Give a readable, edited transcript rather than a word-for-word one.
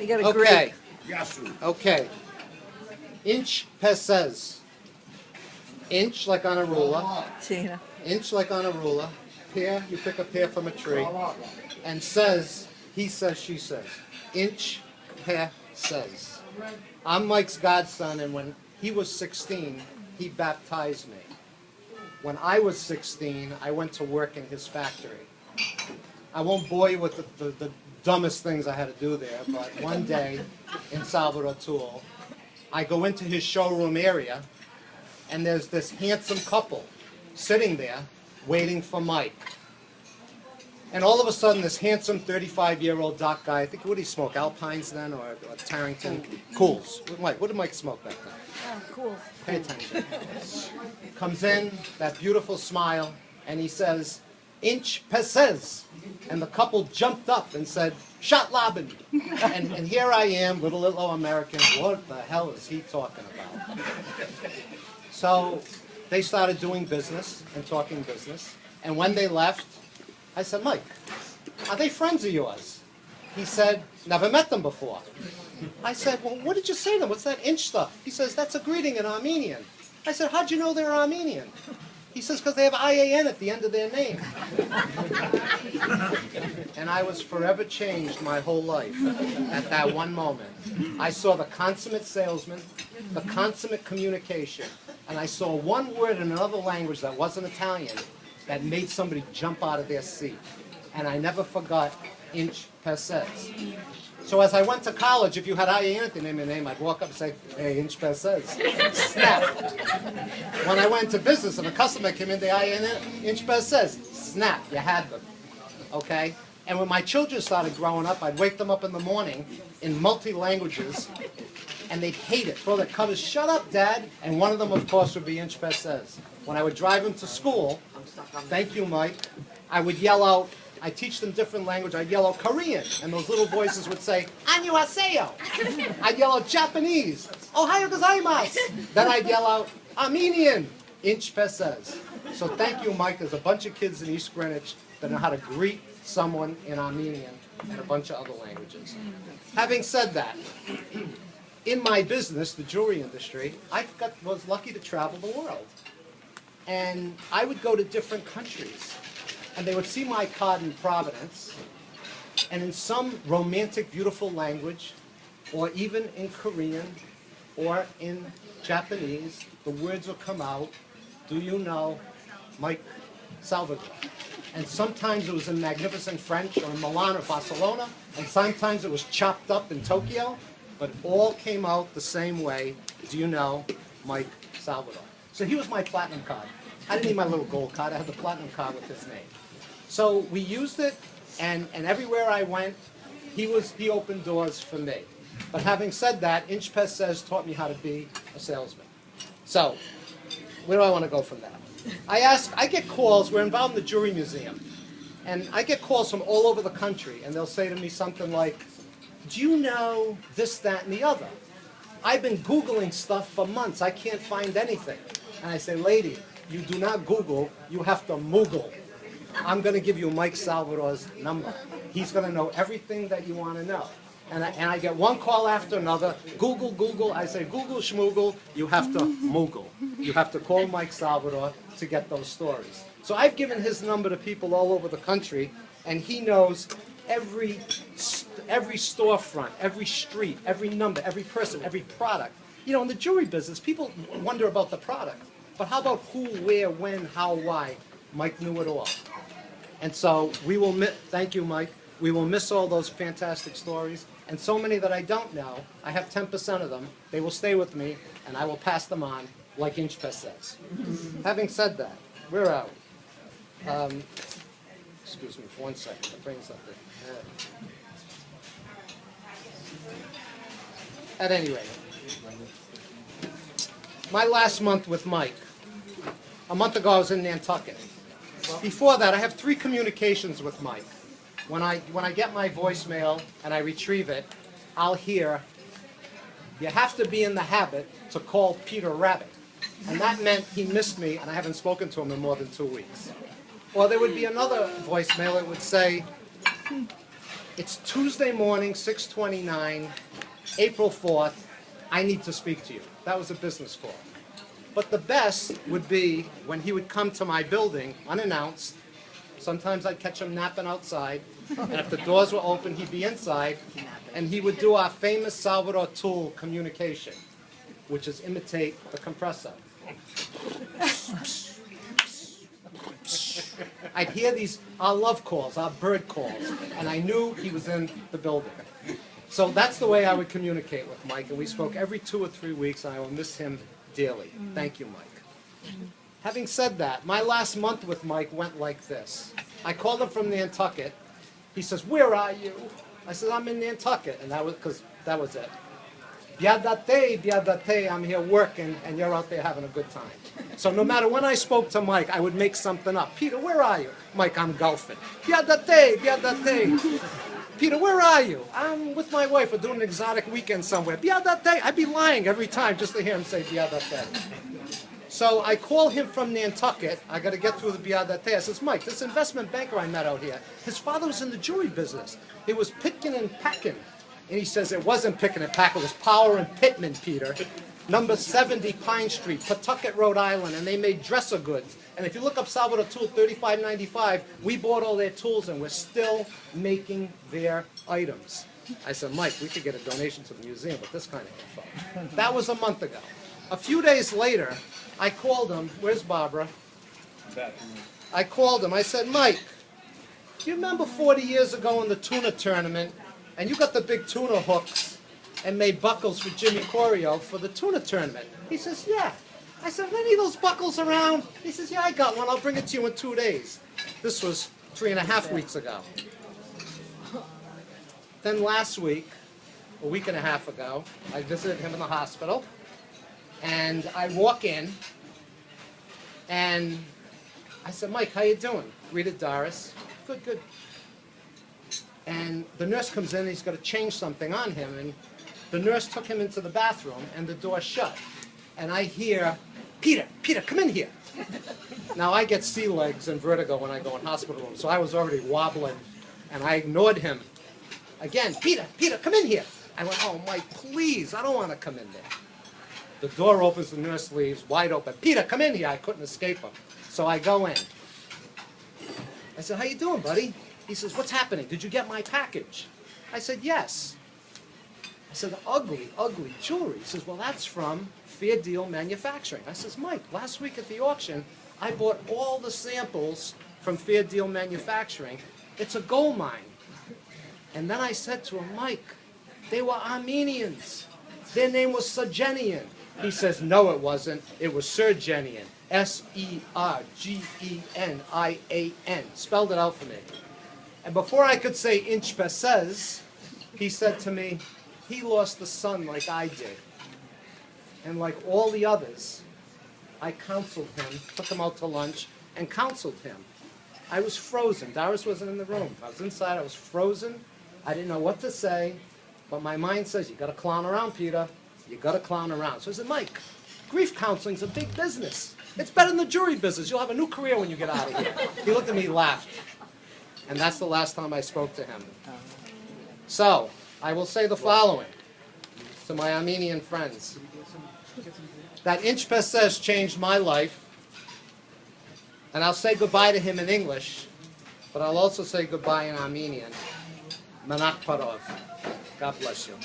You got a Okay. Yasu. Okay. Inch peses. Inch like on a ruler. Tina. Inch like on a ruler. Pear, you pick a pear from a tree. And says, he says, she says. Inch pear says. I'm Mike's godson, and when he was 16, he baptized me. When I was 16, I went to work in his factory. I won't bore you with the dumbest things I had to do there, but one day in Salvadore Sr, I go into his showroom area, and there's this handsome couple sitting there waiting for Mike. And all of a sudden, this handsome 35-year-old doc guy, I think, what did he smoke, Alpines then, or Tarrington? Cools. Mike, what did Mike smoke back then? Oh, cool. Pay attention. Comes in, that beautiful smile, and he says, Inch peses. And the couple jumped up and said, Shot Laban. And here I am, little American, what the hell is he talking about? So they started doing business and talking business. And when they left, I said, Mike, are they friends of yours? He said, never met them before. I said, well, what did you say to them? What's that inch stuff? He says, that's a greeting in Armenian. I said, how'd you know they're Armenian? He says, because they have IAN at the end of their name. And I was forever changed my whole life at that one moment. I saw the consummate salesman, the consummate communication, and I saw one word in another language that wasn't Italian that made somebody jump out of their seat. And I never forgot inch peses. So as I went to college, if you had IAN at the name of your name, I'd walk up and say, hey, inch peses. Snap. When I went to business and a customer came in, the IAN, inch peses. Snap. You had them. Okay? And when my children started growing up, I'd wake them up in the morning in multi-languages, and they'd hate it. Throw their covers, shut up, Dad. And one of them, of course, would be inch peses. When I would drive them to school, thank you, Mike, I would yell out, I teach them different language. I'd yell out Korean, and those little voices would say, "Annyeonghaseyo." I'd yell out Japanese, "Ohayo gozaimasu." Then I'd yell out Armenian, inch peses. So thank you, Mike. There's a bunch of kids in East Greenwich that know how to greet someone in Armenian and a bunch of other languages. Having said that, in my business, the jewelry industry, was lucky to travel the world. And I would go to different countries. And they would see my card in Providence, and in some romantic, beautiful language, or even in Korean, or in Japanese, the words would come out, do you know Mike Salvadore? And sometimes it was in magnificent French, or in Milan or Barcelona, and sometimes it was chopped up in Tokyo, but it all came out the same way, do you know Mike Salvadore? So he was my platinum card. I didn't need my little gold card, I had the platinum card with his name. So we used it, and everywhere I went, he opened doors for me. But having said that, Inch Peses taught me how to be a salesman. So, where do I want to go from that? I get calls, we're involved in the Jewelry Museum, and I get calls from all over the country, and they'll say to me something like, do you know this, that, and the other? I've been Googling stuff for months, I can't find anything. And I say, lady, you do not Google, you have to Moogle. I'm going to give you Mike Salvadore's number. He's going to know everything that you want to know. And I get one call after another. Google, Google. I say, Google, schmoogle. You have to Moogle. You have to call Mike Salvadore to get those stories. So I've given his number to people all over the country, and he knows every storefront, every street, every number, every person, every product. You know, in the jewelry business, people wonder about the product. But how about who, where, when, how, why? Mike knew it all. And so we will miss, thank you, Mike, we will miss all those fantastic stories. And so many that I don't know, I have 10% of them. They will stay with me, and I will pass them on like Inch Peses. Having said that, we're out. Excuse me for 1 second. The brain's up there. At any rate, my last month with Mike, a month ago I was in Nantucket. Before that, I have 3 communications with Mike. When I get my voicemail and I retrieve it, I'll hear, you have to be in the habit to call Peter Rabbit. And that meant he missed me and I haven't spoken to him in more than 2 weeks. Or there would be another voicemail that would say, It's Tuesday morning, 6:29, April 4th. I need to speak to you. That was a business call. But the best would be when he would come to my building unannounced. Sometimes I'd catch him napping outside, and if the doors were open, he'd be inside, and he would do our famous Salvadore tool communication, which is imitate the compressor. I'd hear these, our love calls, our bird calls, and I knew he was in the building. So that's the way I would communicate with Mike, and we spoke every 2 or 3 weeks, and I will miss him dearly. Thank you, Mike. Having said that, my last month with Mike went like this. I called him from Nantucket. He says, "Where are you?" I said, "I'm in Nantucket," and that was it. Biadate, I'm here working, and you're out there having a good time. So no matter when I spoke to Mike, I would make something up. "Peter, where are you?" "Mike, I'm golfing." Biadate. "Peter, where are you?" "I'm with my wife. We're doing an exotic weekend somewhere." "Biadate." I'd be lying every time just to hear him say biadate. So I call him from Nantucket. I got to get through the biadate. I says, "Mike, this investment banker I met out here, his father was in the jewelry business. It was picking and packing." And he says, "It wasn't picking and packing. It was Power and Pittman, Peter. Number 70 Pine Street, Pawtucket, Rhode Island, and they made dresser goods. And if you look up Salvadore Tool, $35.95, we bought all their tools, and we're still making their items." I said, "Mike, we could get a donation to the museum with this kind of info." That was a month ago. A few days later, I called him. Where's Barbara? I called him. I said, "Mike, do you remember 40 years ago in the tuna tournament, and you got the big tuna hooks and made buckles for Jimmy Corio for the tuna tournament?" He says, "Yeah." I said, "Are any of those buckles around?" He says, "Yeah, I got one. I'll bring it to you in 2 days." This was 3.5 weeks ago. Then last week, a week and a half ago, I visited him in the hospital. And I walk in, and I said, "Mike, how you doing?" Greeted Doris. "Good, good." And the nurse comes in, and he's got to change something on him. And the nurse took him into the bathroom, and the door shut. And I hear, "Peter, Peter, come in here." Now, I get sea legs and vertigo when I go in hospital rooms, so I was already wobbling, and I ignored him. Again, "Peter, Peter, come in here." I went, "Oh, Mike, please, I don't want to come in there." The door opens, the nurse leaves, wide open. "Peter, come in here." I couldn't escape him. So I go in. I said, "How you doing, buddy?" He says, "What's happening? Did you get my package?" I said, "Yes." I said, "Ugly, ugly jewelry." He says, "Well, that's from Fair Deal Manufacturing." I says, "Mike, last week at the auction, I bought all the samples from Fair Deal Manufacturing. It's a gold mine." And then I said to him, "Mike, they were Armenians. Their name was Sergenian." He says, "No, it wasn't. It was Sergenian. Sergenian. Spelled it out for me. And before I could say inch peses, he said to me, "He lost the son like I did. And like all the others, I counseled him, took him out to lunch, and counseled him." I was frozen. Doris wasn't in the room. I was inside. I was frozen. I didn't know what to say. But my mind says, "You got to clown around, Peter. You got to clown around." So I said, "Mike, grief counseling's a big business. It's better than the jewelry business. You'll have a new career when you get out of here." He looked at me, laughed. And that's the last time I spoke to him. So, I will say the following to my Armenian friends. That inch peses changed my life. And I'll say goodbye to him in English, but I'll also say goodbye in Armenian. Manak parov. God bless you.